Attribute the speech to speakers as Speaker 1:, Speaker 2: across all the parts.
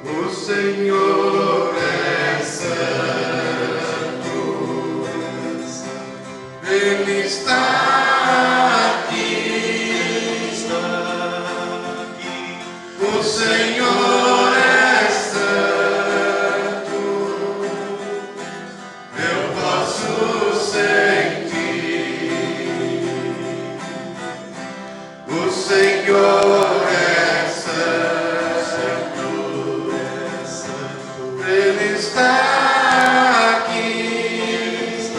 Speaker 1: O Senhor é santo, Ele está aqui, o Senhor é santo, eu posso sentir, o Senhor é santo, Ele está aqui,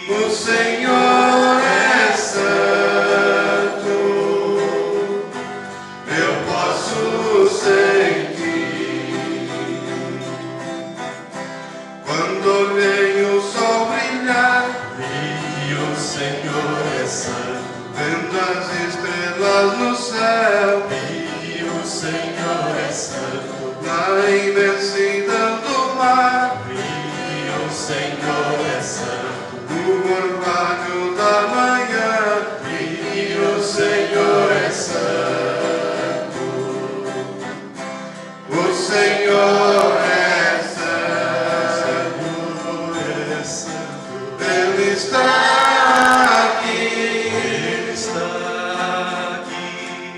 Speaker 1: o Senhor é santo, eu posso sentir. Quando olhei o sol brilhar,
Speaker 2: E o Senhor é santo,
Speaker 1: vendo as estrelas no céu,
Speaker 2: e o Senhor é santo,
Speaker 1: na imensidão do mar,
Speaker 2: e o Senhor é santo,
Speaker 1: no orvalho da manhã,
Speaker 2: e o Senhor é santo,
Speaker 1: o Senhor é santo, Ele está aqui,
Speaker 2: Ele está aqui,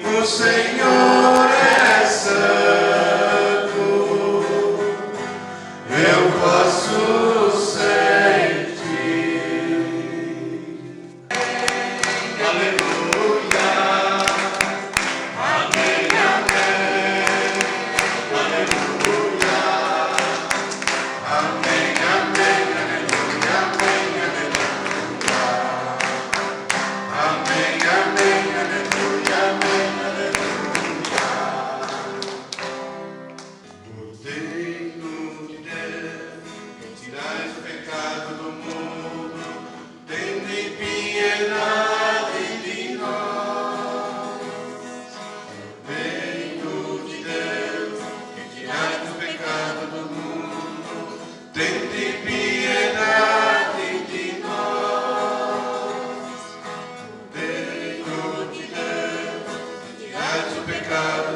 Speaker 1: o Senhor é santo, eu posso sentir.
Speaker 2: aleluia, amém, amém, aleluia,
Speaker 1: Amém, amém, aleluia, amém, aleluia. Amém, amém, aleluia, amém, aleluia. Cordeiro de Deus, que tirais o pecado do mundo, tende piedade de nós. Cordeiro de Deus, que tirais o pecado do mundo, tende piedade de nós. Cordeiro de Deus, que tirais o pecado